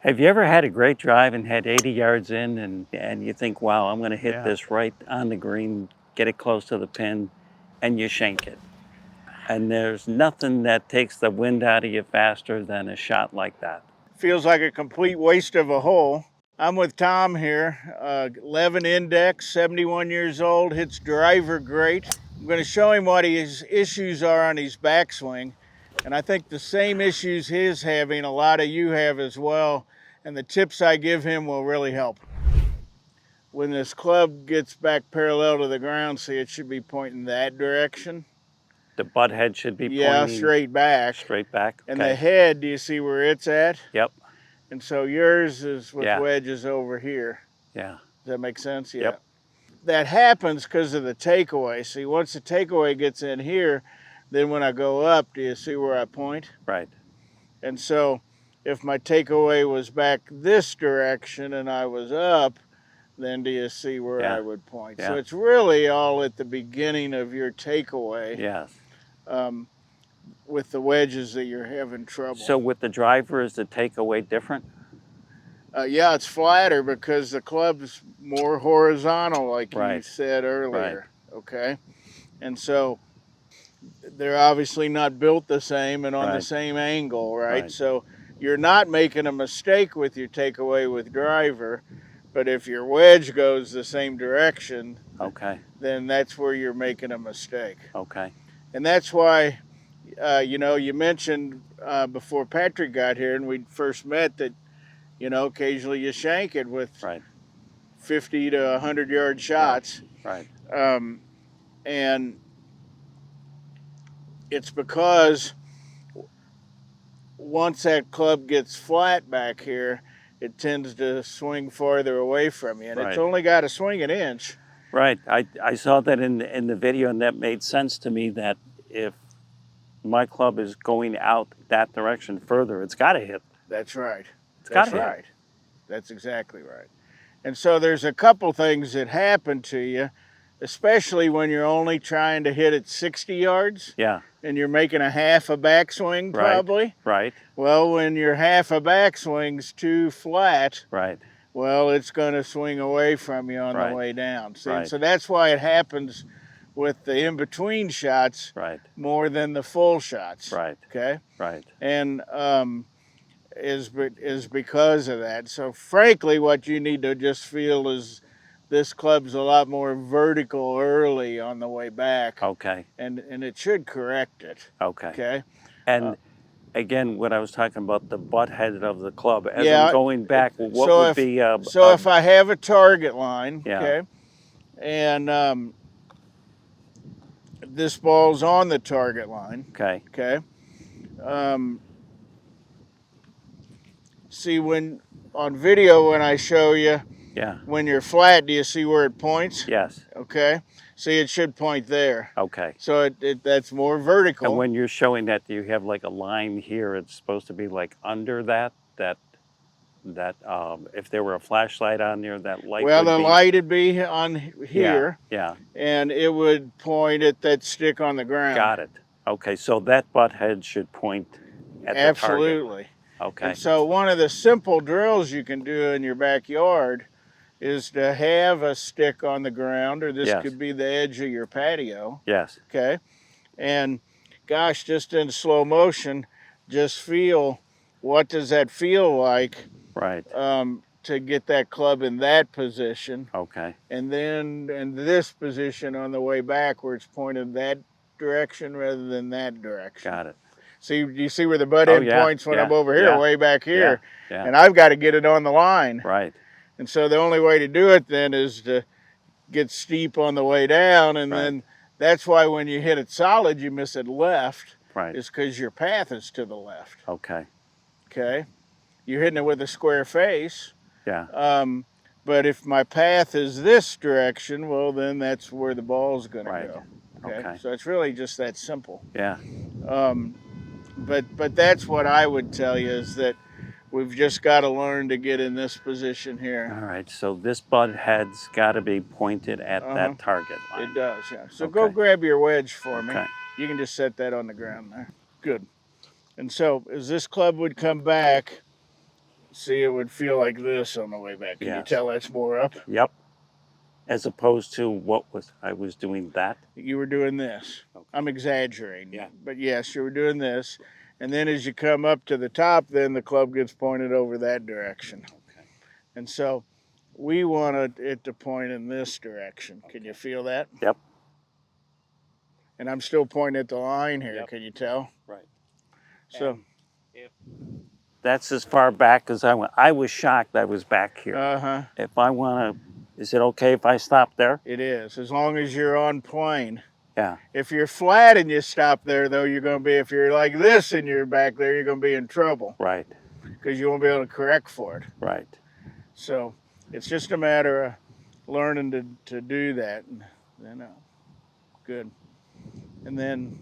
Have you ever had a great drive and had 80 yards in and you think, wow, I'm going to hit this right on the green, get it close to the pin, and you shank it? And there's nothing that takes the wind out of you faster than a shot like that. Feels like a complete waste of a hole. I'm with Tom here, 11 index, 71 years old, hits driver great. I'm going to show him what his issues are on his backswing. And I think the same issues he's having, a lot of you have as well. And the tips I give him will really help. When this club gets back parallel to the ground, see, it should be pointing that direction. The butt head should be Yeah, pointing straight back. straight back. And okay. the head, do you see where it's at? Yep. And so yours is with Yeah. wedges over here. Yeah. Does that make sense? Yeah. Yep. That happens because of the takeaway. See, once the takeaway gets in here, then when I go up, do you see where I point? Right. And so if my takeaway was back this direction and I was up, then do you see where Yeah. I would point? Yeah. So it's really all at the beginning of your takeaway. Yes. With the wedges that you're having trouble. So with the driver, is the takeaway different? Yeah, it's flatter because the club's more horizontal, like you said earlier. Right. Okay, and so they're obviously not built the same and on the same angle, right? So you're not making a mistake with your takeaway with driver, but if your wedge goes the same direction, then that's where you're making a mistake. Okay. And that's why, you know, you mentioned before Patrick got here and we first met that, you know, occasionally you shank it with 50 to 100 yard shots. Right. And it's because once that club gets flat back here, it tends to swing farther away from you. And it's only got to swing an inch. Right. I saw that in the video, and that made sense to me that if my club is going out that direction further, it's got to hit. That's right. That's right. That's exactly right. And so there's a couple things that happen to you, especially when you're only trying to hit it 60 yards. Yeah. And you're making a half a backswing probably. Right. Well, when your half a backswing's too flat, well, it's going to swing away from you on the way down. See? So that's why it happens with the in-between shots more than the full shots. Okay? And is because of that. So frankly, what you need to just feel is this club's a lot more vertical early on the way back. Okay. And it should correct it. Okay. And again, when I was talking about the butt head of the club, as I'm going back, what would be... so if I have a target line, okay, and this ball's on the target line. Okay. See, when on video, when I show you, when you're flat, do you see where it points? Yes. Okay. See, it should point there. Okay. So that's more vertical. And when you're showing that, do you have like a line here? It's supposed to be like under that if there were a flashlight on there, that light well, would the be... light would be on here. Yeah. And it would point at that stick on the ground. Got it. Okay, so that butt head should point at the target. Absolutely. Okay. And so one of the simple drills you can do in your backyard is to have a stick on the ground, or this could be the edge of your patio. Yes. Okay. And gosh, just in slow motion, just feel, what does that feel like? To get that club in that position. Okay. And then in this position on the way back where it's pointed that direction rather than that direction. Got it. See, you see where the butt end points when I'm over here, way back here. And I've got to get it on the line. Right. And so the only way to do it then is to get steep on the way down. And then that's why when you hit it solid, you miss it left. Is because your path is to the left. Okay. Okay. You're hitting it with a square face. Yeah. But if my path is this direction, well, then that's where the ball's going to go. Okay. So it's really just that simple. Yeah. But that's what I would tell you, is that we've just got to learn to get in this position here. All right. So this butt head's got to be pointed at that target line. It does, yeah. So go grab your wedge for me. You can just set that on the ground there. Good. And so as this club would come back, see, it would feel like this on the way back. Can you Yes. tell that's more up? Yep. As opposed to what was I was doing that? You were doing this. Okay. I'm exaggerating. Yeah. But yes, you were doing this. And then as you come up to the top, then the club gets pointed over that direction. Okay. And so we want it to point in this direction. Can you feel that? Yep. And I'm still pointing at the line here. Yep. Can you tell? Right. So And if that's as far back as I went. I was shocked I was back here. If I want to, is it okay if I stop there? It is, as long as you're on plane. Yeah. If you're flat and you stop there, though, you're going to be, if you're like this and you're back there, you're going to be in trouble. Right. Because you won't be able to correct for it. Right. So it's just a matter of learning to do that. And then, good. And then,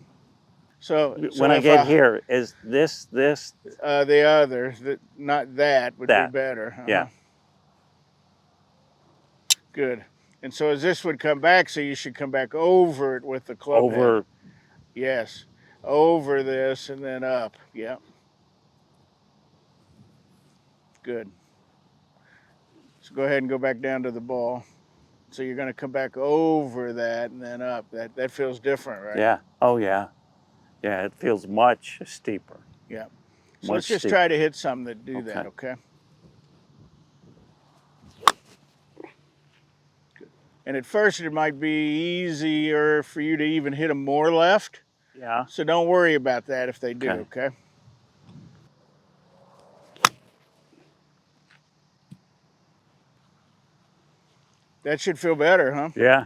so when I get here, is this? The other, not that, would be better. Yeah. Good. And so as this would come back, so you should come back over it with the club head. Yes. Over this and then up. Yep. Good. So go ahead and go back down to the ball. So you're going to come back over that and then up. That feels different, right? Yeah. Oh, yeah. Yeah, it feels much steeper. Yeah. So let's just try to hit something that do that, okay? Good. And at first it might be easier for you to even hit them more left. Yeah. So don't worry about that if they do, okay? That should feel better, huh? Yeah.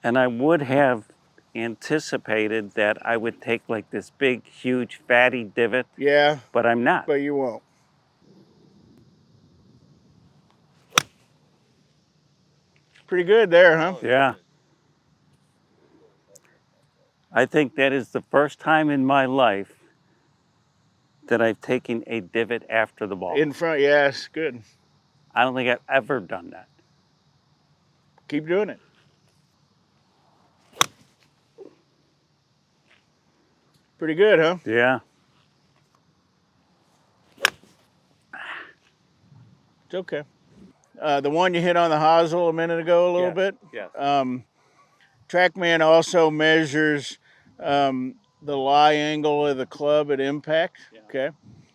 And I would have anticipated that I would take like this big, huge, fatty divot. Yeah. But I'm not. But you won't. Pretty good there, huh? Yeah. I think that is the first time in my life that I've taken a divot after the ball. In front, yes, good. I don't think I've ever done that. Keep doing it. Pretty good, huh? Yeah. It's okay. The one you hit on the hosel a minute ago a little bit. Yes. TrackMan also measures the lie angle of the club at impact. Yeah. Okay.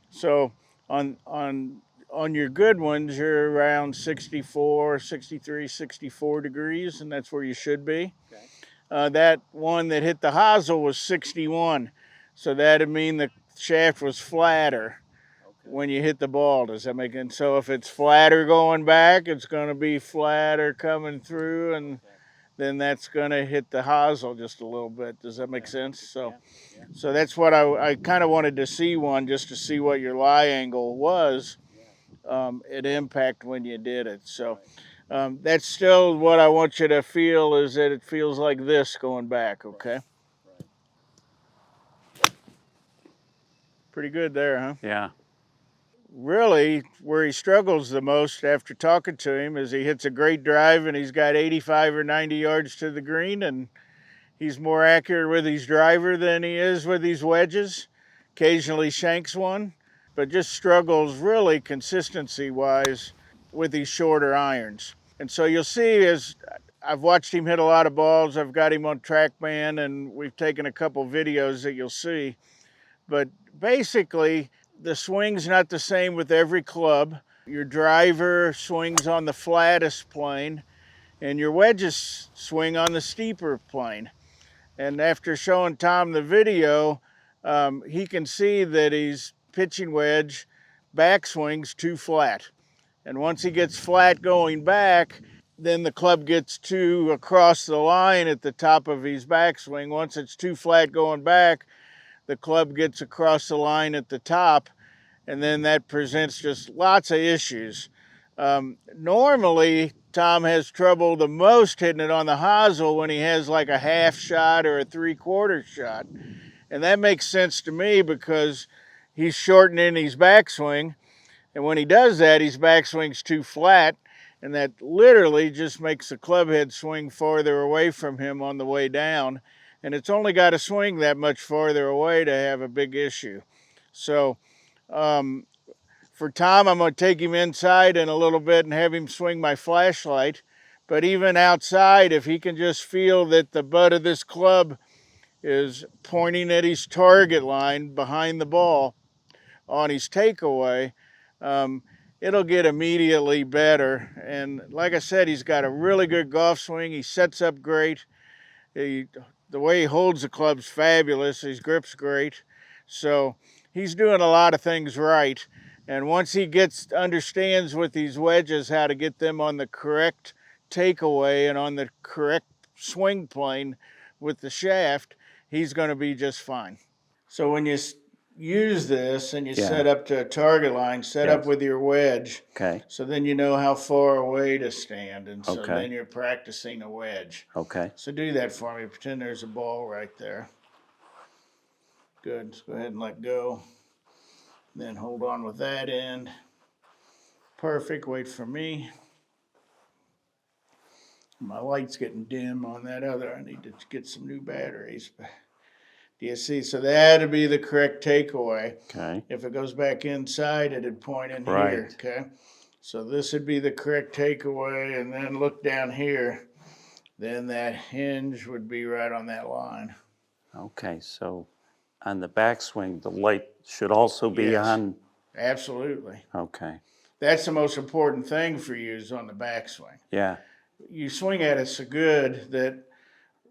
So on your good ones, you're around 64, 63, 64 degrees, and that's where you should be. Okay. That one that hit the hosel was 61. So that'd mean the shaft was flatter when you hit the ball. Does that make sense? So if it's flatter going back, it's going to be flatter coming through, and then that's going to hit the hosel just a little bit. Does that make sense? So, so that's what I kind of wanted to see one, just to see what your lie angle was at impact when you did it. So that's still what I want you to feel, is that it feels like this going back, okay? Pretty good there, huh? Yeah. Really, where he struggles the most after talking to him is he hits a great drive and he's got 85 or 90 yards to the green, and he's more accurate with his driver than he is with his wedges. Occasionally shanks one, but just struggles really consistency-wise with these shorter irons. And so you'll see, as I've watched him hit a lot of balls, I've got him on TrackMan, and we've taken a couple videos that you'll see. But basically, the swing's not the same with every club. Your driver swings on the flattest plane, and your wedges swing on the steeper plane. And after showing Tom the video, he can see that he's pitching wedge backswings too flat. And once he gets flat going back, then the club gets too across the line at the top of his backswing. Once it's too flat going back, the club gets across the line at the top, and then that presents just lots of issues. Normally, Tom has trouble the most hitting it on the hosel when he has like a half shot or a three-quarter shot. And that makes sense to me because he's shortening his backswing, and when he does that, his backswing's too flat, and that literally just makes the club head swing farther away from him on the way down. And it's only got to swing that much farther away to have a big issue. So For Tom, I'm going to take him inside in a little bit and have him swing my flashlight. But even outside, if he can just feel that the butt of this club is pointing at his target line behind the ball on his takeaway, it'll get immediately better. And like I said, he's got a really good golf swing. He sets up great. The way he holds the club's fabulous. His grip's great. So he's doing a lot of things right. And once he understands with these wedges how to get them on the correct takeaway and on the correct swing plane with the shaft, he's going to be just fine. So when you use this and you set up to a target line, set up with your wedge. Okay. So then you know how far away to stand, and so then you're practicing a wedge. Okay. So do that for me. Pretend there's a ball right there. Good. Let's go ahead and let go. Then hold on with that end. Perfect. Wait for me. My light's getting dim on that other. I need to get some new batteries. Do you see? So that'd be the correct takeaway. Okay. If it goes back inside, it'd point in here. Okay. So this would be the correct takeaway, and then look down here. Then that hinge would be right on that line. Okay. So on the backswing, the light should also be on. Absolutely. Okay. That's the most important thing for you is on the backswing. Yeah. You swing at it so good that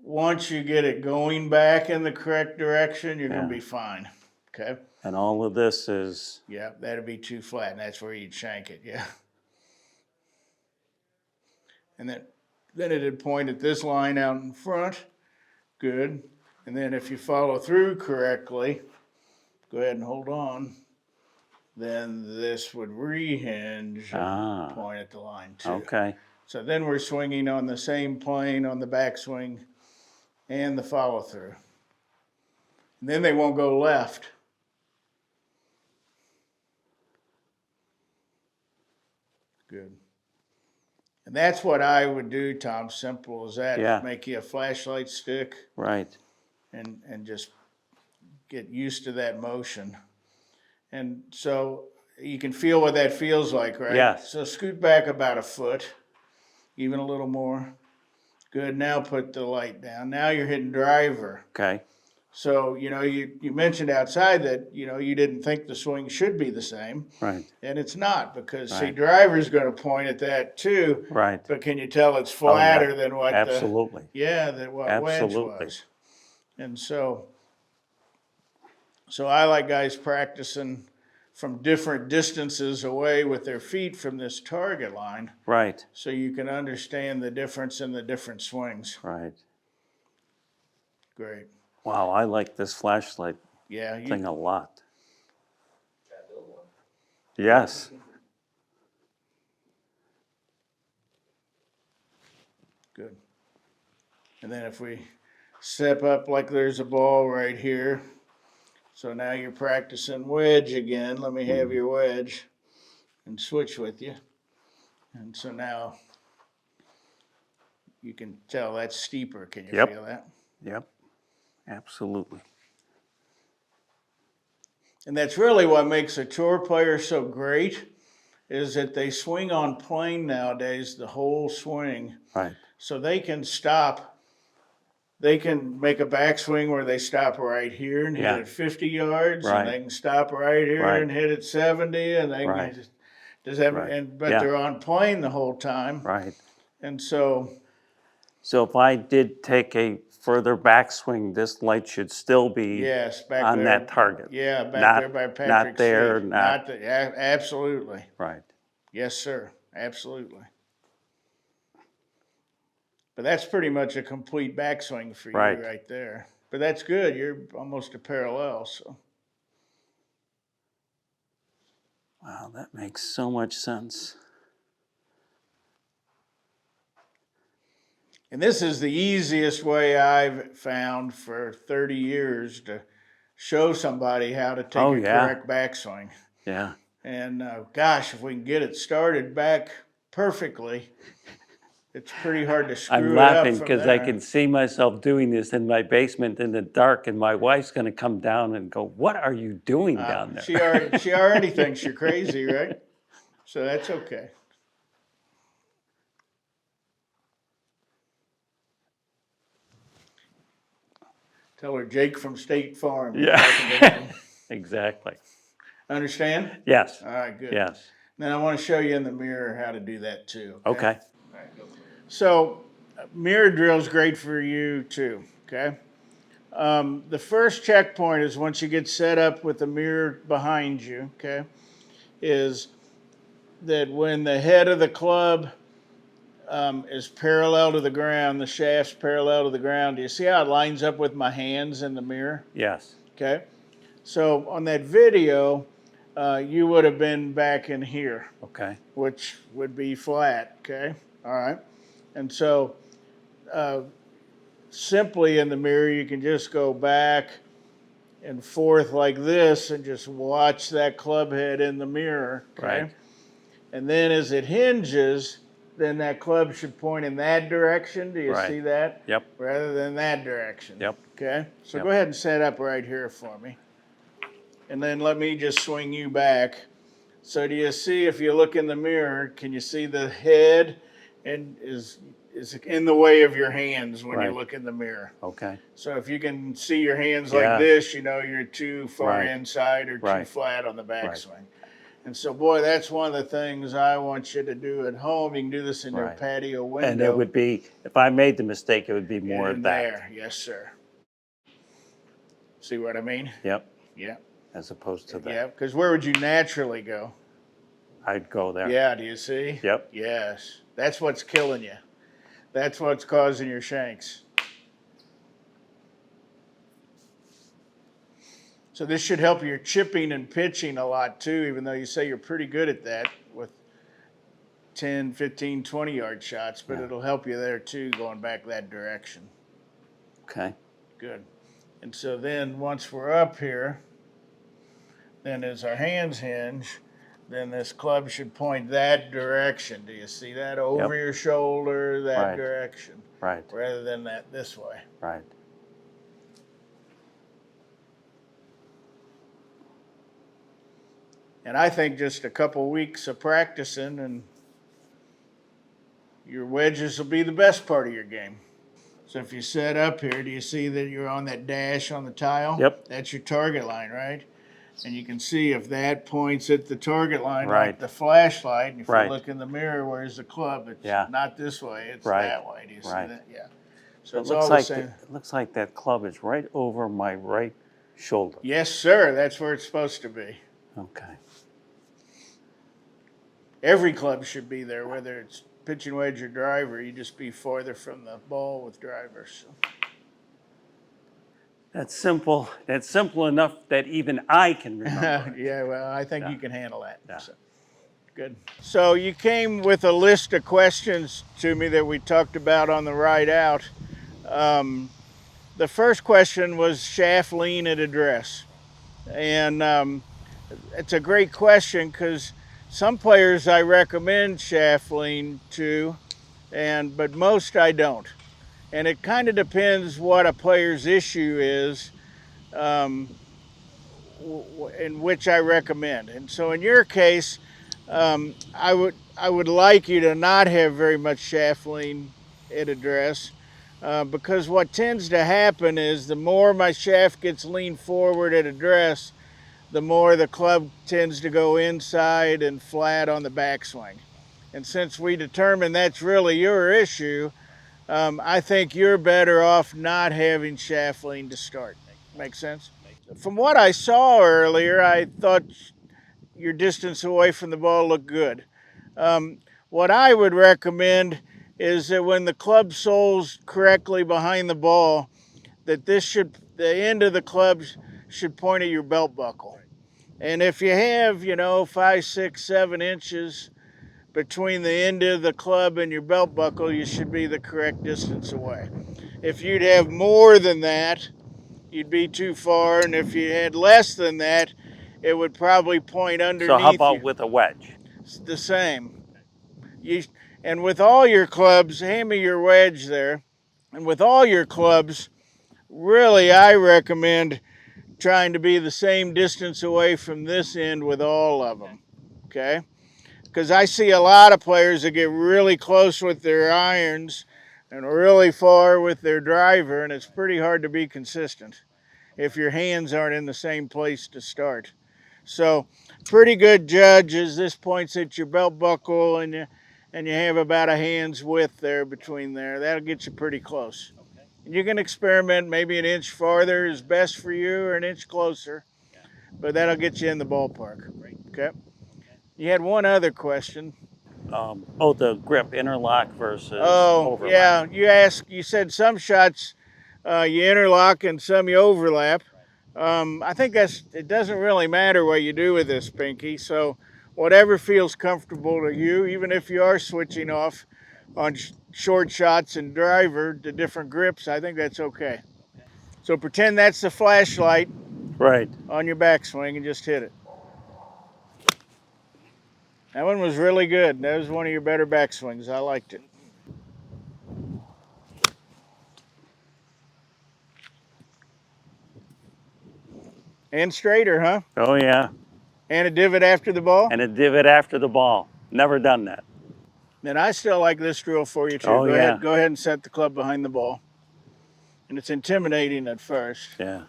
once you get it going back in the correct direction, you're going to be fine. Okay. And all of this is. Yeah, that'd be too flat, and that's where you'd shank it. Yeah. And then it'd point at this line out in front. Good. And then if you follow through correctly, go ahead and hold on. Then this would rehinge and point at the line too. Okay. So then we're swinging on the same plane on the backswing and the follow through. And then they won't go left. Good. And that's what I would do, Tom. Simple as that. Yeah. Make you a flashlight stick. Right. And just get used to that motion. And so you can feel what that feels like, right? Yes. So scoot back about a foot, even a little more. Good. Now put the light down. Now you're hitting driver. Okay. So, you mentioned outside that, you didn't think the swing should be the same. Right. And it's not because, see, driver's going to point at that too. Right. But can you tell it's flatter than what Absolutely. than what wedge was. And so I like guys practicing from different distances away with their feet from this target line. Right. So you can understand the difference in the different swings. Right. Great. Wow, I like this flashlight Yeah, thing a lot. Yes. Good. And then if we step up like there's a ball right here. So now you're practicing wedge again. Let me have your wedge and switch with you. And so now you can tell that's steeper. Can you feel that? Yep. Absolutely. And that's really what makes a tour player so great is that they swing on plane nowadays, the whole swing. Right. So they can stop. They can make a backswing where they stop right here and hit it 50 yards, and they can stop right here and hit it 70, and they can just have but they're on plane the whole time. Right. And so if I did take a further backswing, this light should still be back on there, that target. Yeah, back there by Patrick's not there, feet. not absolutely. Right. Yes, sir. Absolutely. But that's pretty much a complete backswing for you right there. But that's good. You're almost a parallel. So. Wow, that makes so much sense. And this is the easiest way I've found for 30 years to show somebody how to take a correct backswing. Yeah. And gosh, if we can get it started back perfectly, It's pretty hard to screw I'm it up laughing from because I there. can see myself doing this in my basement in the dark, and my wife's going to come down and go, "What are you doing down there?" She already thinks you're crazy, right? So that's okay. Tell her Jake from State Farm. You're talking to him. Yeah, exactly. Understand? Yes. All right, good. Yes. Then I want to show you in the mirror how to do that too. Okay. All right, go for it. So, mirror drill is great for you too. Okay. The first checkpoint is once you get set up with the mirror behind you. Okay, is that when the head of the club is parallel to the ground, the shaft's parallel to the ground. Do you see how it lines up with my hands in the mirror? Yes. Okay. So on that video, you would have been back in here. Okay. Which would be flat. Okay. All right. And so simply in the mirror, you can just go back and forth like this and just watch that club head in the mirror. Okay. Right. And then as it hinges, then that club should point in that direction. Do you Right. see that? Yep. Rather than that direction. Yep. Okay. So Yep. go ahead and set up right here for me. And then let me just swing you back. So do you see, if you look in the mirror, can you see the head and is in the way of your hands when Right. you look in the mirror? Okay. So if you can see your hands Yeah. like this, you know you're too far Right. inside or too Right. flat on the backswing. And so, boy, that's one of the things I want you to do at home. You can do this in your Right. patio window. And it would be, if I made the mistake, it would be more in of that. there. Yes, sir. See what I mean? Yep. Yeah. As opposed to that. Yeah, because where would you naturally go? I'd go there. Yeah, do you see? Yep. Yes. That's what's killing you. That's what's causing your shanks. So this should help your chipping and pitching a lot too, even though you say you're pretty good at that with 10, 15, 20-yard shots, but Yeah. it'll help you there too, going back that direction. Okay. Good. And so then once we're up here, then as our hands hinge, then this club should point that direction. Do you see that? Over Yep. your shoulder, that Right. direction, Right. rather than that this way. Right. And I think just a couple weeks of practicing and your wedges will be the best part of your game. So if you set up here, do you see that you're on that dash on the tile? Yep. That's your target line, right? And you can see if that points at the target line, Right. like the flashlight, and if Right. you look in the mirror, where's the club? It's Yeah. not this way, it's Right. that way. Do you see Right. that? Yeah. So It it's looks all the like same. it looks like that club is right over my right shoulder. Yes, sir. That's where it's supposed to be. Okay. Every club should be there, whether it's pitching wedge or driver. You just be farther from the ball with drivers. So. That's simple. That's simple enough that even I can remember. it. Yeah, well, I think Yeah. you can handle that. Yeah. So, good. So you came with a list of questions to me that we talked about on the ride out. The first question was shaft lean at address. And it's a great question because some players I recommend shaft lean to, but most I don't. And it kind of depends what a player's issue is, in which I recommend. And so in your case, I would like you to not have very much shaft lean at address, because what tends to happen is the more my shaft gets leaned forward at address, the more the club tends to go inside and flat on the backswing. And since we determined that's really your issue, I think you're better off not having shaft lean to start. Make sense? From what I saw earlier, I thought your distance away from the ball looked good. What I would recommend is that when the club sole's correctly behind the ball, that the end of the club should point at your belt buckle. And if you have, 5, 6, 7 inches between the end of the club and your belt buckle, you should be the correct distance away. If you'd have more than that, you'd be too far, and if you had less than that, it would probably point underneath you. So how about with a wedge? It's the same. And with all your clubs, hand me your wedge there. And with all your clubs, really I recommend trying to be the same distance away from this end with all of them, okay? Because I see a lot of players that get really close with their irons and really far with their driver, and it's pretty hard to be consistent if your hands aren't in the same place to start. So pretty good judge is this points at your belt buckle and you have about a hand's width there between there. That'll get you pretty close. And you can experiment, maybe an inch farther is best for you or an inch closer, but that'll get you in the ballpark. Okay. You had one other question. The grip interlock versus overlap. Yeah, you said some shots you interlock and some you overlap. I think it doesn't really matter what you do with this pinky. So whatever feels comfortable to you, even if you are switching off on short shots and driver to different grips, I think that's okay. So pretend that's the flashlight on your backswing and just hit it. That one was really good. That was one of your better backswings. I liked it. And straighter, huh? Oh, yeah. And a divot after the ball? And a divot after the ball. Never done that. Then I still like this drill for you, too. Oh, Go ahead and set the club behind the ball. And it's intimidating at first. Yeah.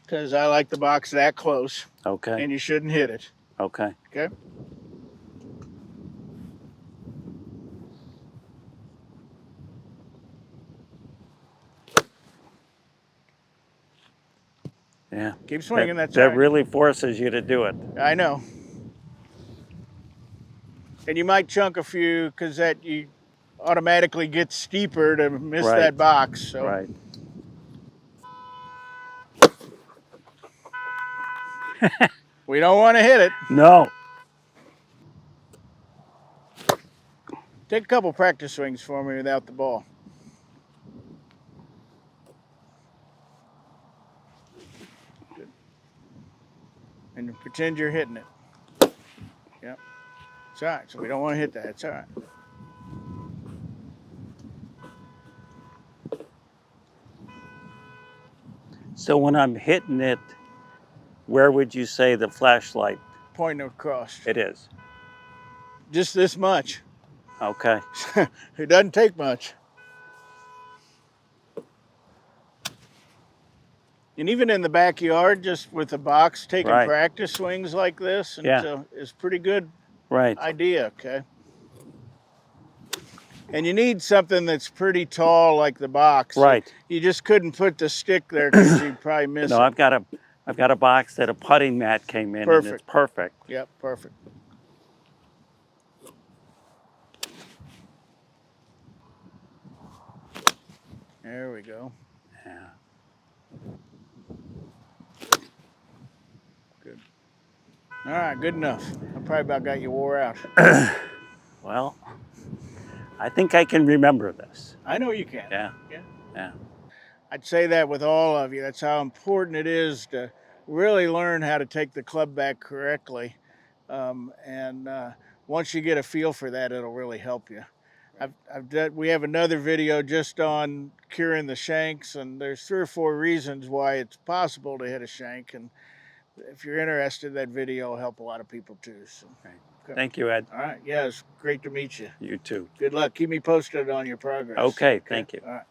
Because I like the box that close. Okay. And you shouldn't hit it. Okay. Okay? Yeah. Keep swinging. That really forces you to do it. I know. And you might chunk a few because that you automatically get steeper to miss that box. So. Right. We don't want to hit it. No. Take a couple practice swings for me without the ball. Good. And pretend you're hitting it. Yep. It's all right. So we don't want to hit that. It's all right. So when I'm hitting it, where would you say the flashlight? Pointing across. It is. Just this much. Okay. It doesn't take much. And even in the backyard, just with the box, taking practice swings like this, and is pretty good idea, okay? And you need something that's pretty tall like the box. Right. You just couldn't put the stick there because you'd probably miss it. No, I've got a box that a putting mat came in and it's perfect. Yep, perfect. There we go. Yeah. Good. All right, good enough. I probably about got you wore out. Well, I think I can remember this. I know you can. Yeah. I'd say that with all of you. That's how important it is to really learn how to take the club back correctly. Once you get a feel for that, it'll really help you. We have another video just on curing the shanks, and there's 3 or 4 reasons why it's possible to hit a shank. And if you're interested, that video will help a lot of people too. So. Okay. Thank you, Ed. All right. Yeah, it's great to meet you. You too. Good luck. Keep me posted on your progress. Okay. Thank you. All right.